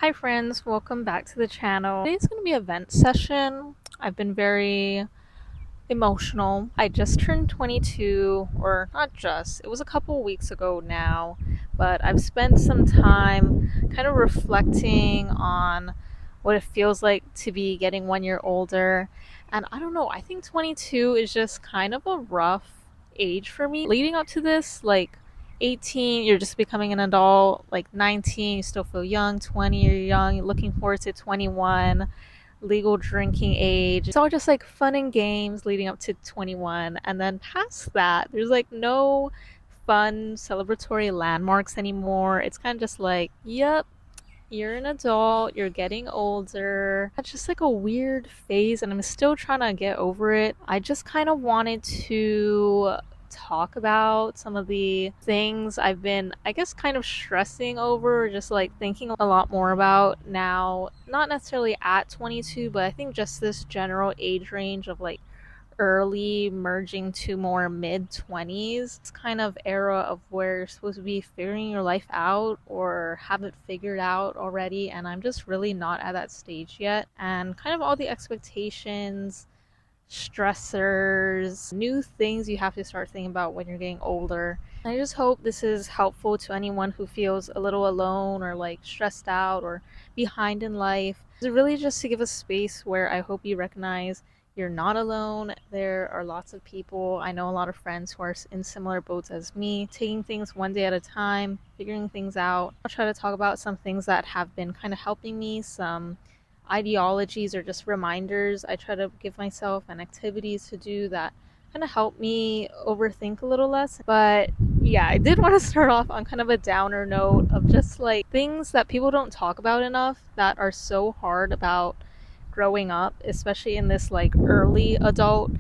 Hi friends, welcome back to the channel. Today's going to be a vent session. I've been very emotional. I just turned 22, or not just, it was a couple weeks ago now, but I've spent some time kind of reflecting on what it feels like to be getting 1 year older. And I don't know, I think 22 is just kind of a rough age for me. Leading up to this, like 18, you're just becoming an adult, like 19, you still feel young, 20, you're young, you're looking forward to 21 legal drinking age. It's all just like fun and games leading up to 21. And then past that, there's like no fun celebratory landmarks anymore. It's kind of just like, yep, you're an adult, you're getting older. It's just like a weird phase, and I'm still trying to get over it. I just kind of wanted to talk about some of the things I've been, I guess, kind of stressing over, just like thinking a lot more about now. Not necessarily at 22, but I think just this general age range of like early merging to more mid 20s. It's kind of era of where you're supposed to be figuring your life out or have it figured out already, and I'm just really not at that stage yet. And kind of all the expectations, stressors, new things you have to start thinking about when you're getting older. I just hope this is helpful to anyone who feels a little alone or like stressed out or behind in life. It's really just to give a space where I hope you recognize you're not alone. There are lots of people. I know a lot of friends who are in similar boats as me, taking things one day at a time, figuring things out. I'll try to talk about some things that have been kind of helping me, some ideologies or just reminders I try to give myself, and activities to do that kind of help me overthink a little less. But yeah, I did want to start off on kind of a downer note of just like things that people don't talk about enough that are so hard about growing up, especially in this like early adult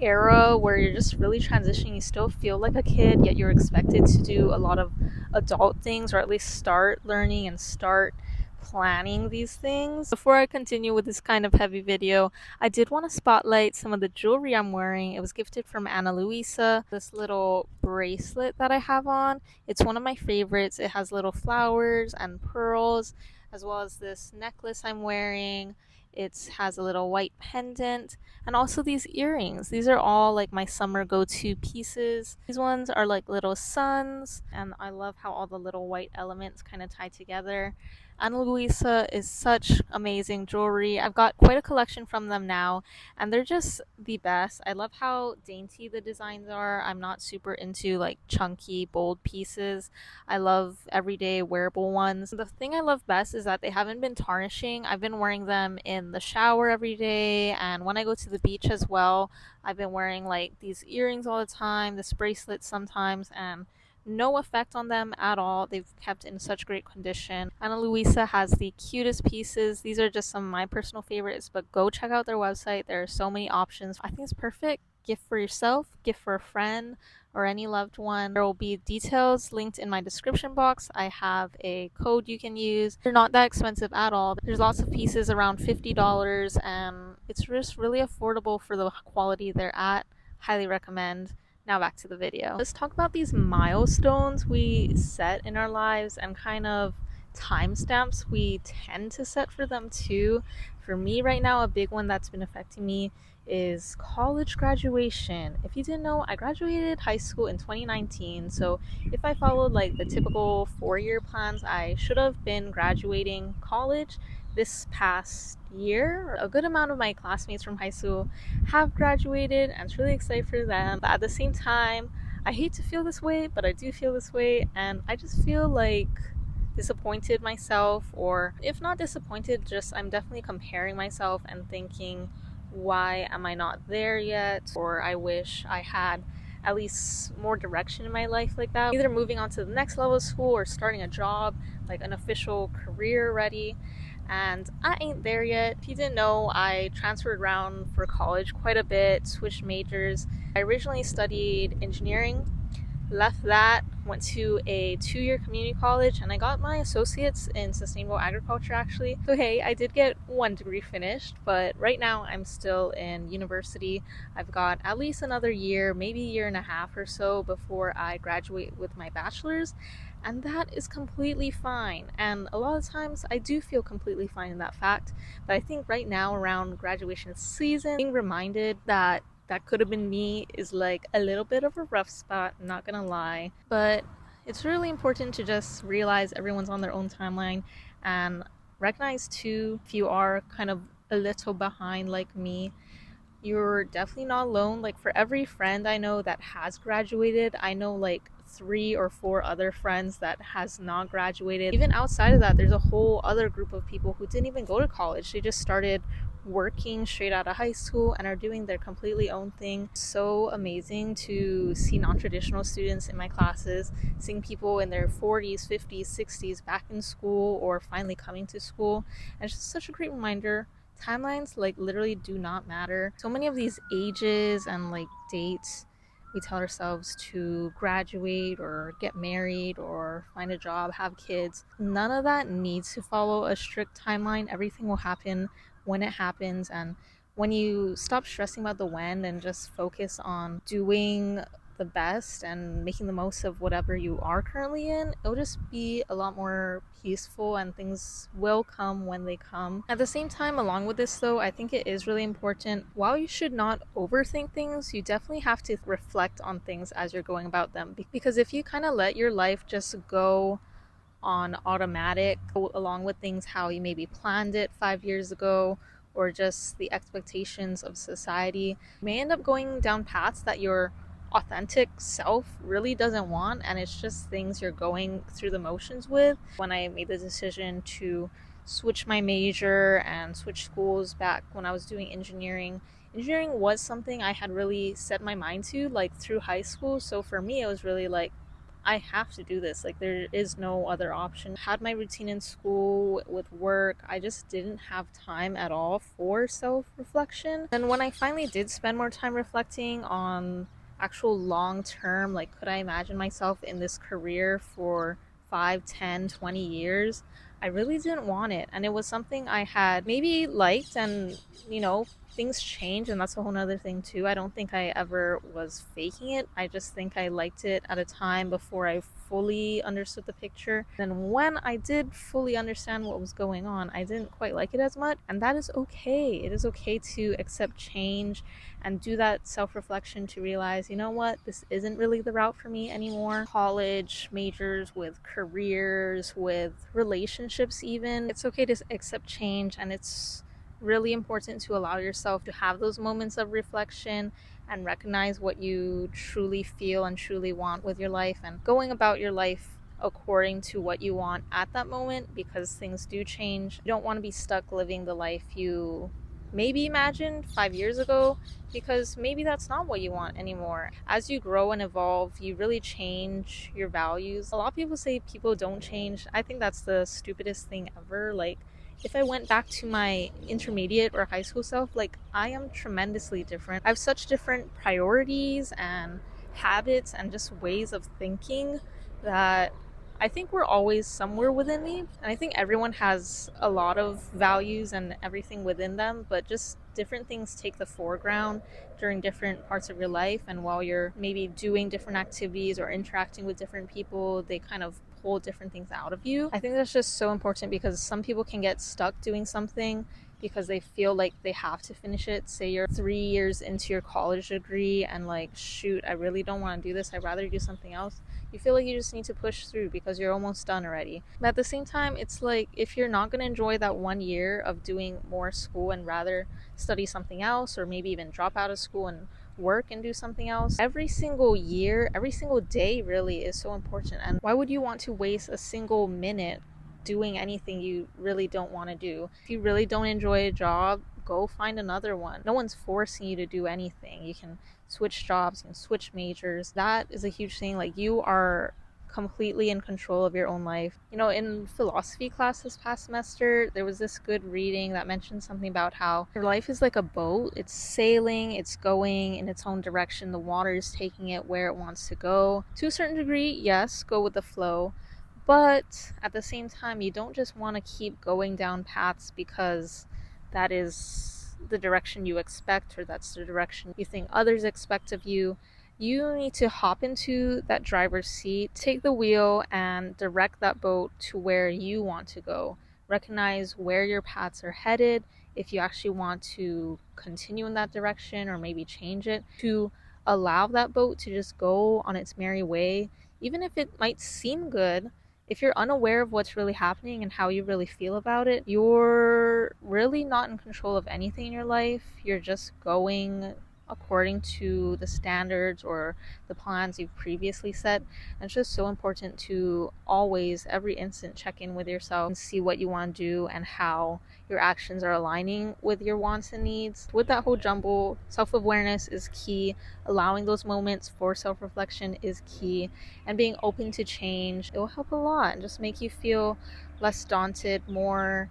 era where you're just really transitioning. You still feel like a kid, yet you're expected to do a lot of adult things, or at least start learning and start planning these things. Before I continue with this kind of heavy video, I did want to spotlight some of the jewelry I'm wearing. It was gifted from Luisa. This little bracelet that I have on, it's one of my favorites. It has little flowers and pearls, as well as this necklace I'm wearing. It has a little white pendant, and also these earrings. These are all like my summer go-to pieces. These ones are like little suns, and I love how all the little white elements kind of tie together. Ana Luisa is such amazing jewelry. I've got quite a collection from them now, and they're just the best. I love how dainty the designs are. I'm not super into like chunky, bold pieces. I love everyday wearable ones. The thing I love best is that they haven't been tarnishing. I've been wearing them in the shower every day, and when I go to the beach as well. I've been wearing like these earrings all the time, this bracelet sometimes, and no effect on them at all. They've kept in such great condition. Ana Luisa has the cutest pieces. These are just some of my personal favorites, but go check out their website. There are so many options. I think it's perfect gift for yourself, gift for a friend, or any loved one. There will be details linked in my description box. I have a code you can use. They're not that expensive at all. There's lots of pieces around $50, and it's just really affordable for the quality they're at. Highly recommend. Now back to the video. Let's talk about these milestones we set in our lives and kind of timestamps we tend to set for them too. For me right now, a big one that's been affecting me is college graduation. If you didn't know, I graduated high school in 2019. So if I followed like the typical 4 year plans, I should have been graduating college this past year. A good amount of my classmates from high school have graduated, and it's really excited for them. But at the same time, I hate to feel this way, but I do feel this way, and I just feel like disappointed myself, or if not disappointed, just I'm definitely comparing myself and thinking, why am I not there yet? Or I wish I had at least more direction in my life like that. Either moving on to the next level of school or starting a job, like an official career ready. And I ain't there yet. If you didn't know, I transferred around for college quite a bit, switched majors. I originally studied engineering, left that, went to a 2 year community college, and I got my associates in sustainable agriculture actually. So hey, I did get one degree finished, but right now I'm still in university. I've got at least another year, maybe a year and a half or so before I graduate with my bachelor's. And that is completely fine. And a lot of times I do feel completely fine in that fact. But I think right now, around graduation season, being reminded that that could have been me is like a little bit of a rough spot, I'm not gonna lie. But it's really important to just realize everyone's on their own timeline and recognize too, if you are kind of a little behind like me, you're definitely not alone. Like, for every friend I know that has graduated, I know like 3 or 4 other friends that has not graduated. Even outside of that, there's a whole other group of people who didn't even go to college. They just started working straight out of high school and are doing their completely own thing. So amazing to see non-traditional students in my classes, seeing people in their 40s, 50s, 60s back in school or finally coming to school. And it's just such a great reminder, timelines like literally do not matter. So many of these ages and like dates, we tell ourselves to graduate or get married or find a job, have kids. None of that needs to follow a strict timeline. Everything will happen when it happens. And when you stop stressing about the when and just focus on doing the best and making the most of whatever you are currently in, it'll just be a lot more peaceful and things will come when they come. At the same time, along with this though, I think it is really important. While you should not overthink things, you definitely have to reflect on things as you're going about them. Because if you kind of let your life just go on automatic along with things how you maybe planned it 5 years ago, or just the expectations of society, you may end up going down paths that your authentic self really doesn't want, and it's just things you're going through the motions with. When I made the decision to switch my major and switch schools back when I was doing engineering, engineering was something I had really set my mind to like through high school. So for me, it was really like, I have to do this. Like, there is no other option. Had my routine in school with work. I just didn't have time at all for self reflection. And when I finally did spend more time reflecting on actual long term, like, could I imagine myself in this career for 5, 10, 20 years? I really didn't want it. And it was something I had maybe liked, and, things change, and that's a whole nother thing too. I don't think I ever was faking it. I just think I liked it at a time before I fully understood the picture. And when I did fully understand what was going on, I didn't quite like it as much, and that is okay. It is okay to accept change and do that self-reflection to realize, you know what, this isn't really the route for me anymore. College majors with careers, with relationships even, it's okay to accept change, and it's really important to allow yourself to have those moments of reflection and recognize what you truly feel and truly want with your life, and going about your life according to what you want at that moment, because things do change. You don't want to be stuck living the life you maybe imagined 5 years ago, because maybe that's not what you want anymore. As you grow and evolve, you really change your values. A lot of people say people don't change. I think that's the stupidest thing ever. Like, if I went back to my intermediate or high school self, like, I am tremendously different. I have such different priorities and habits and just ways of thinking that I think we're always somewhere within me. And I think everyone has a lot of values and everything within them, but just different things take the foreground during different parts of your life. And while you're maybe doing different activities or interacting with different people, they kind of pull different things out of you. I think that's just so important, because some people can get stuck doing something because they feel like they have to finish it. Say you're 3 years into your college degree and like, shoot, I really don't want to do this. I'd rather do something else. You feel like you just need to push through because you're almost done already. But at the same time, it's like, if you're not going to enjoy that 1 year of doing more school and rather study something else, or maybe even drop out of school and work and do something else, every single year, every single day really is so important. And why would you want to waste a single minute doing anything you really don't want to do? If you really don't enjoy a job, go find another one. No one's forcing you to do anything. You can switch jobs, you can switch majors. That is a huge thing. Like, you are completely in control of your own life. In philosophy class this past semester, there was this good reading that mentioned something about how your life is like a boat. It's sailing, it's going in its own direction. The water is taking it where it wants to go. To a certain degree, yes, go with the flow. But at the same time, you don't just want to keep going down paths because that is the direction you expect, or that's the direction you think others expect of you. You need to hop into that driver's seat, take the wheel, and direct that boat to where you want to go. Recognize where your paths are headed, if you actually want to continue in that direction or maybe change it, to allow that boat to just go on its merry way, even if it might seem good. If you're unaware of what's really happening and how you really feel about it, you're really not in control of anything in your life. You're just going according to the standards or the plans you've previously set. And it's just so important to always, every instant, check in with yourself and see what you want to do and how your actions are aligning with your wants and needs. With that whole jumble, self awareness is key. Allowing those moments for self reflection is key. And being open to change, it will help a lot and just make you feel less daunted, more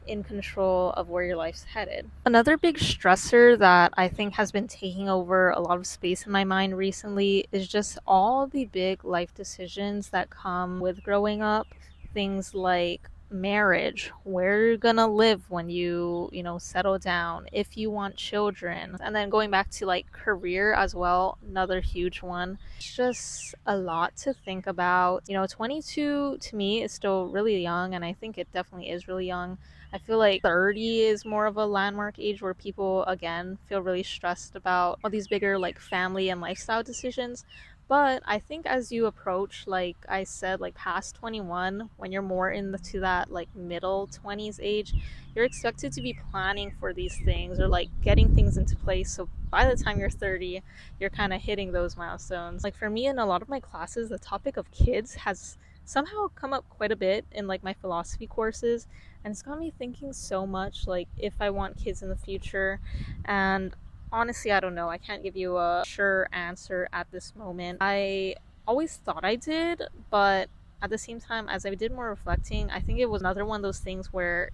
in control of where your life's headed. Another big stressor that I think has been taking over a lot of space in my mind recently is just all the big life decisions that come with growing up. Things like marriage, where you're gonna live when you settle down, if you want children, and then going back to like career as well, another huge one. It's just a lot to think about. 22 to me is still really young, and I think it definitely is really young. I feel like 30 is more of a landmark age where people, again, feel really stressed about all these bigger, like, family and lifestyle decisions. But I think as you approach, like I said, like past 21, when you're more into that, like, middle 20s age, you're expected to be planning for these things or, like, getting things into place. So by the time you're 30, you're kind of hitting those milestones. Like, for me, in a lot of my classes, the topic of kids has somehow come up quite a bit in, like, my philosophy courses, and it's got me thinking so much, like, if I want kids in the future. And honestly, I don't know, I can't give you a sure answer at this moment. I always thought I did, but at the same time, as I did more reflecting, I think it was another one of those things where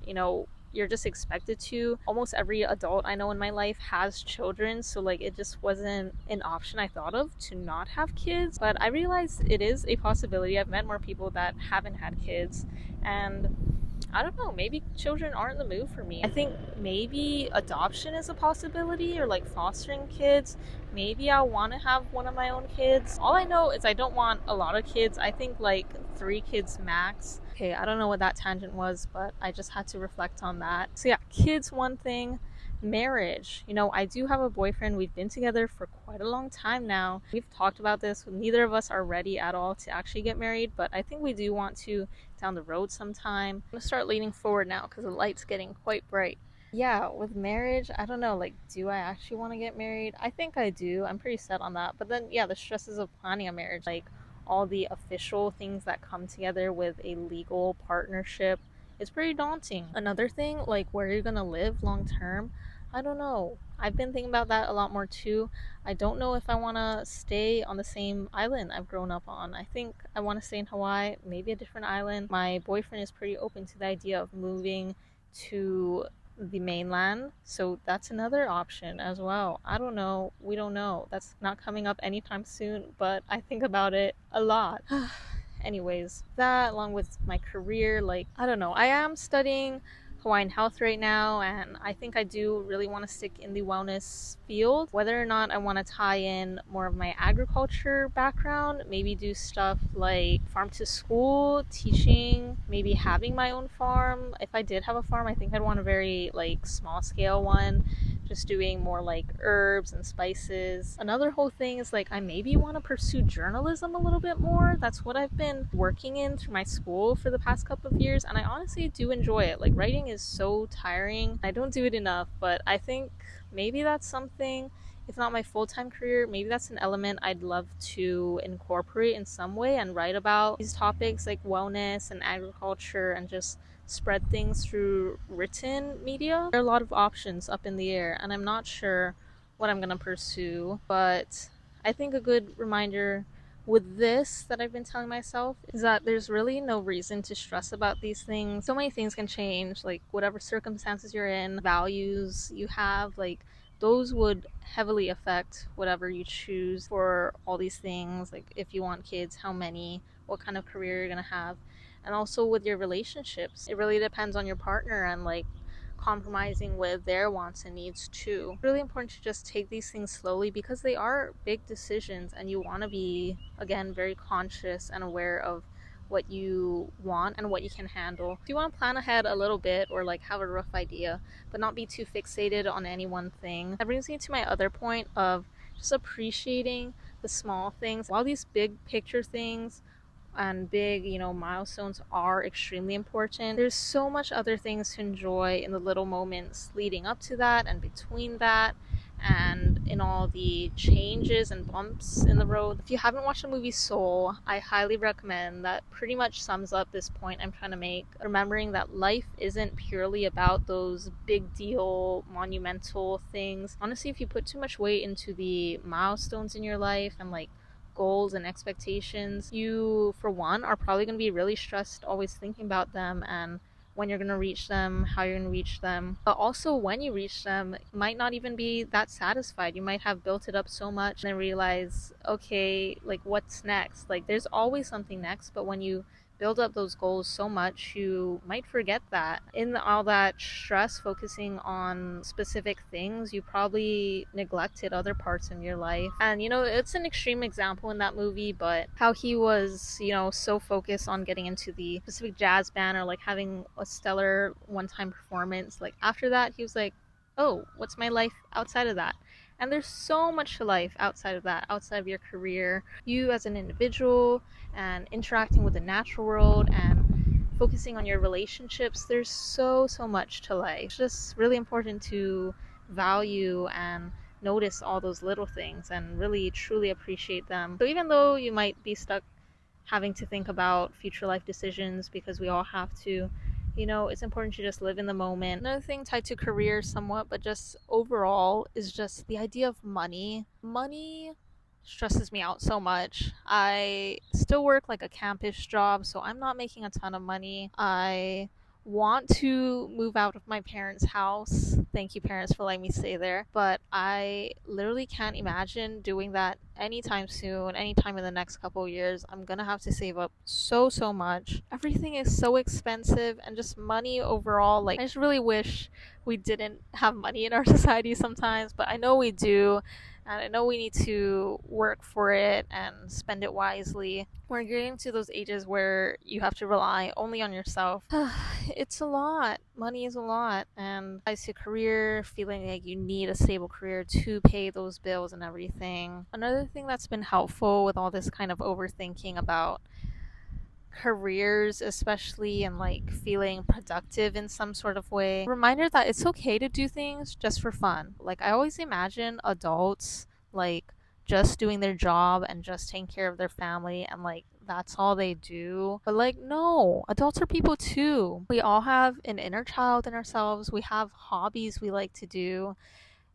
you're just expected to. Almost every adult I know in my life has children, so like it just wasn't an option I thought of to not have kids. But I realized it is a possibility. I've met more people that haven't had kids, and I don't know, maybe children aren't the move for me. I think maybe adoption is a possibility, or like fostering kids. Maybe I'll want to have one of my own kids. All I know is I don't want a lot of kids. I think like 3 kids max. Okay, I don't know what that tangent was, but I just had to reflect on that. So yeah, kids, one thing. Marriage. I do have a boyfriend. We've been together for quite a long time now. We've talked about this. Neither of us are ready at all to actually get married, but I think we do want to down the road sometime. I'm gonna start leaning forward now because the light's getting quite bright. Yeah, with marriage, I don't know, like, do I actually want to get married? I think I do. I'm pretty set on that. But then, yeah, the stresses of planning a marriage, like all the official things that come together with a legal partnership, is pretty daunting. Another thing, like where you're gonna live long term, I don't know. I've been thinking about that a lot more too. I don't know if I want to stay on the same island I've grown up on. I think I want to stay in Hawaii, maybe a different island. My boyfriend is pretty open to the idea of moving to the mainland, so that's another option as well. I don't know. We don't know. That's not coming up anytime soon, but I think about it a lot. Anyways, that along with my career, like, I don't know. I am studying Hawaiian health right now, and I think I do really want to stick in the wellness field. Whether or not I want to tie in more of my agriculture background, maybe do stuff like farm to school, teaching, maybe having my own farm. If I did have a farm, I think I'd want a very like small scale one, just doing more like herbs and spices. Another whole thing is like I maybe want to pursue journalism a little bit more. That's what I've been working in through my school for the past couple of years, and I honestly do enjoy it. Like, writing is so tiring. I don't do it enough, but I think maybe that's something, if not my full-time career, maybe that's an element I'd love to incorporate in some way and write about these topics like wellness and agriculture and just spread things through written media. There are a lot of options up in the air, and I'm not sure what I'm going to pursue, but I think a good reminder with this that I've been telling myself is that there's really no reason to stress about these things. So many things can change, like whatever circumstances you're in, values you have, like those would heavily affect whatever you choose for all these things. Like if you want kids, how many, what kind of career you're going to have. And also with your relationships, it really depends on your partner and like compromising with their wants and needs too. It's really important to just take these things slowly because they are big decisions and you want to be, again, very conscious and aware of what you want and what you can handle. If you want to plan ahead a little bit or like have a rough idea, but not be too fixated on any one thing. That brings me to my other point of just appreciating the small things. While these big picture things and big, milestones are extremely important, there's so much other things to enjoy in the little moments leading up to that and between that and in all the changes and bumps in the road. If you haven't watched the movie Soul, I highly recommend. That pretty much sums up this point I'm trying to make. Remembering that life isn't purely about those big deal, monumental things. Honestly, if you put too much weight into the milestones in your life and like goals and expectations, you, for one, are probably going to be really stressed always thinking about them and when you're going to reach them, how you're going to reach them. But also, when you reach them, you might not even be that satisfied. You might have built it up so much and then realize, okay, like what's next? Like there's always something next, but when you build up those goals so much, you might forget that. In all that stress focusing on specific things, you probably neglected other parts in your life. And, it's an extreme example in that movie, but how he was, so focused on getting into the specific jazz band or like having a stellar one time performance. Like after that, he was like, oh, what's my life outside of that? And there's so much to life outside of that, outside of your career, you as an individual, and interacting with the natural world and focusing on your relationships. There's so much to life. It's just really important to value and notice all those little things and really truly appreciate them. So even though you might be stuck having to think about future life decisions, because we all have to, it's important to just live in the moment. Another thing tied to career somewhat, but just overall, is just the idea of money. Money stresses me out so much. I still work like a campus job, so I'm not making a ton of money. I want to move out of my parents' house. Thank you, parents, for letting me stay there. But I literally can't imagine doing that anytime soon, anytime in the next couple of years. I'm gonna have to save up so much. Everything is so expensive, and just money overall. Like, I just really wish we didn't have money in our society sometimes, but I know we do. And I know we need to work for it and spend it wisely. We're getting to those ages where you have to rely only on yourself. It's a lot. Money is a lot. And as a career, feeling like you need a stable career to pay those bills and everything. Another thing that's been helpful with all this kind of overthinking about careers, especially, and like feeling productive in some sort of way. Reminder that it's okay to do things just for fun. Like, I always imagine adults like just doing their job and just taking care of their family and like that's all they do. But like, no, adults are people too. We all have an inner child in ourselves. We have hobbies we like to do.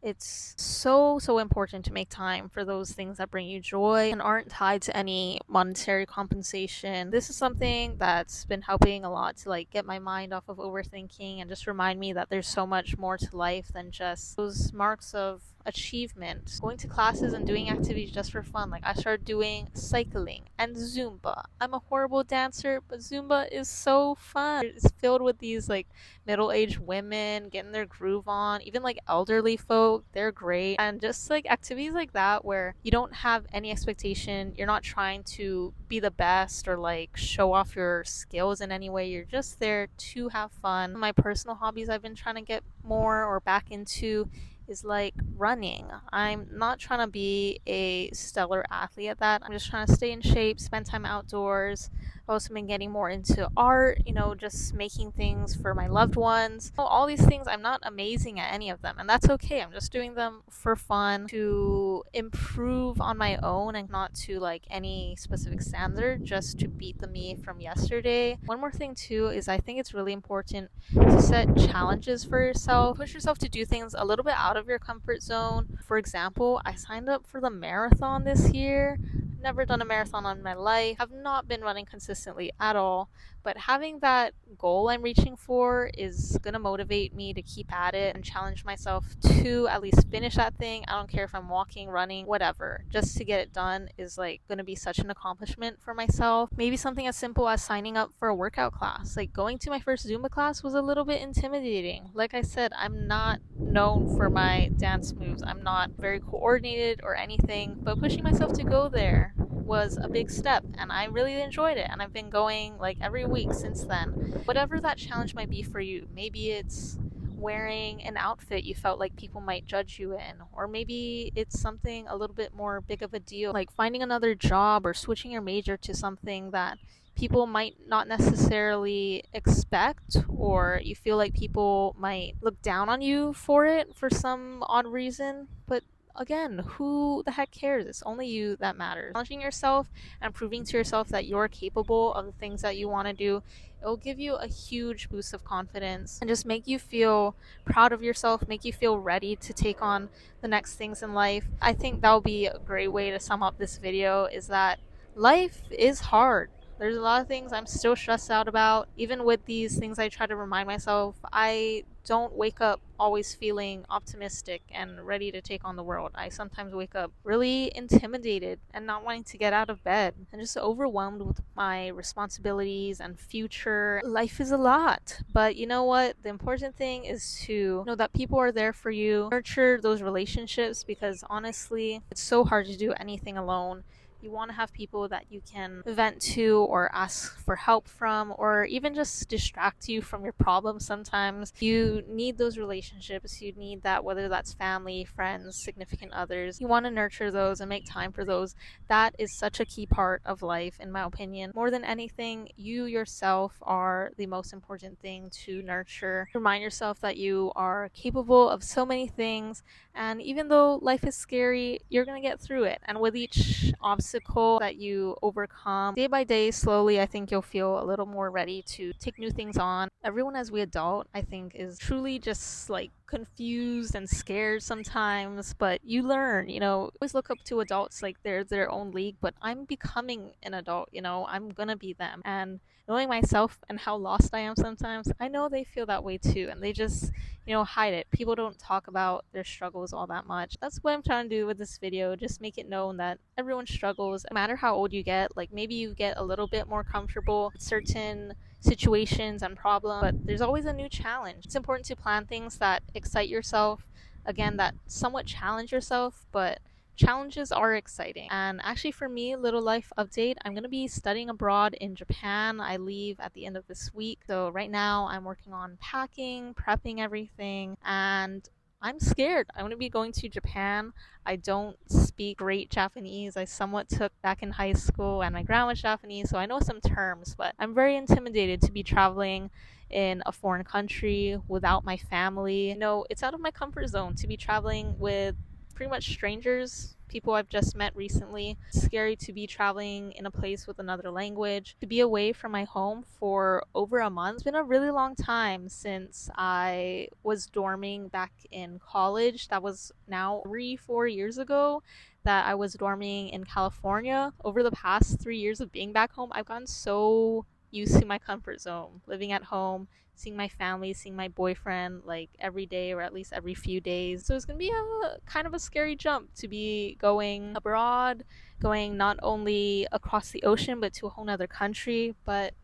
It's so important to make time for those things that bring you joy and aren't tied to any monetary compensation. This is something that's been helping a lot to like get my mind off of overthinking and just remind me that there's so much more to life than just those marks of achievement. Going to classes and doing activities just for fun. Like, I started doing cycling and Zumba. I'm a horrible dancer, but Zumba is so fun. It's filled with these like middle-aged women getting their groove on, even like elderly folk. They're great. And just like activities like that where you don't have any expectation, you're not trying to be the best or like show off your skills in any way. You're just there to have fun. My personal hobbies I've been trying to get more or back into is like running. I'm not trying to be a stellar athlete at that. I'm just trying to stay in shape, spend time outdoors. I've also been getting more into art, just making things for my loved ones. All these things, I'm not amazing at any of them, and that's okay. I'm just doing them for fun to improve on my own and not to like any specific standard, just to beat the me from yesterday. One more thing too is I think it's really important to set challenges for yourself. Push yourself to do things a little bit out of your comfort zone. For example, I signed up for the marathon this year. never done a marathon in my life, have not been running consistently at all, but having that goal I'm reaching for is gonna motivate me to keep at it and challenge myself to at least finish that thing. I don't care if I'm walking, running, whatever. Just to get it done is like gonna be such an accomplishment for myself. Maybe something as simple as signing up for a workout class. Like going to my first Zumba class was a little bit intimidating. Like I said, I'm not known for my dance moves. I'm not very coordinated or anything, but pushing myself to go there was a big step and I really enjoyed it, and I've been going like every week since then. Whatever that challenge might be for you, maybe it's wearing an outfit you felt like people might judge you in, or maybe it's something a little bit more big of a deal, like finding another job or switching your major to something that people might not necessarily expect, or you feel like people might look down on you for it for some odd reason. But again, who the heck cares? It's only you that matters. Challenging yourself and proving to yourself that you're capable of the things that you want to do, it will give you a huge boost of confidence and just make you feel proud of yourself, make you feel ready to take on the next things in life. I think that will be a great way to sum up this video, is that life is hard. There's a lot of things I'm still stressed out about. Even with these things, I try to remind myself I don't wake up always feeling optimistic and ready to take on the world. I sometimes wake up really intimidated and not wanting to get out of bed and just overwhelmed with my responsibilities and future. Life is a lot. But you know what? The important thing is to know that people are there for you. Nurture those relationships, because honestly, it's so hard to do anything alone. You want to have people that you can vent to or ask for help from, or even just distract you from your problems sometimes. You need those relationships. You need that, whether that's family, friends, significant others. You want to nurture those and make time for those. That is such a key part of life, in my opinion. More than anything, you yourself are the most important thing to nurture. Remind yourself that you are capable of so many things, and even though life is scary, you're going to get through it. And with each obstacle that you overcome, day by day, slowly, I think you'll feel a little more ready to take new things on. Everyone, as we adult, I think, is truly just like confused and scared sometimes, but you learn, always look up to adults like they're their own league, but I'm becoming an adult, I'm gonna be them. And knowing myself and how lost I am sometimes, I know they feel that way too, and they just hide it. People don't talk about their struggles all that much. That's what I'm trying to do with this video. Just make it known that everyone struggles, no matter how old you get. Like maybe you get a little bit more comfortable with certain situations and problems, but there's always a new challenge. It's important to plan things that excite yourself, again, that somewhat challenge yourself, but challenges are exciting. And actually, for me, little life update, I'm going to be studying abroad in Japan. I leave at the end of this week. So right now I'm working on packing, prepping everything, and I'm scared. I'm going to be going to Japan. I don't speak great Japanese. I somewhat took back in high school, and my grandma's Japanese, so I know some terms, but I'm very intimidated to be traveling in a foreign country without my family. It's out of my comfort zone to be traveling with pretty much strangers, people I've just met recently. It's scary to be traveling in a place with another language, to be away from my home for over a month. It's been a really long time since I was dorming back in college. That was now 3-4 years ago that I was dorming in California. Over the past 3 years of being back home, I've gotten so used to my comfort zone, living at home, seeing my family, seeing my boyfriend like every day or at least every few days. So it's gonna be a kind of a scary jump to be going abroad, going not only across the ocean but to a whole nother country. But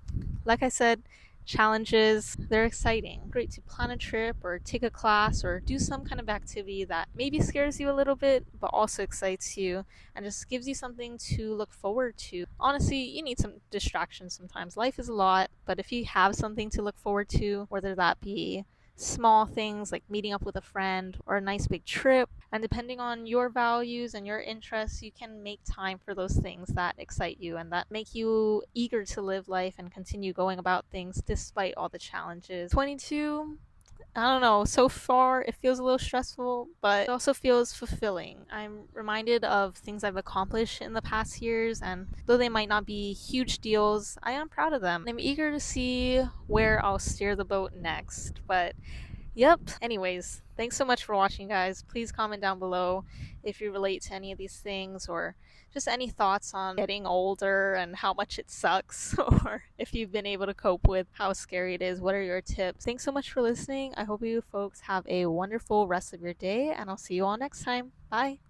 like I said, challenges, they're exciting. Great to plan a trip or take a class or do some kind of activity that maybe scares you a little bit but also excites you and just gives you something to look forward to. Honestly, you need some distractions sometimes. Life is a lot, but if you have something to look forward to, whether that be small things like meeting up with a friend or a nice big trip, and depending on your values and your interests, you can make time for those things that excite you and that make you eager to live life and continue going about things despite all the challenges. 22, I don't know, so far it feels a little stressful, but it also feels fulfilling. I'm reminded of things I've accomplished in the past years, and though they might not be huge deals, I am proud of them. I'm eager to see where I'll steer the boat next, but Yep. Anyways, thanks so much for watching, guys. Please comment down below if you relate to any of these things or just any thoughts on getting older and how much it sucks, or if you've been able to cope with how scary it is. What are your tips? Thanks so much for listening. I hope you folks have a wonderful rest of your day, and I'll see you all next time. Bye.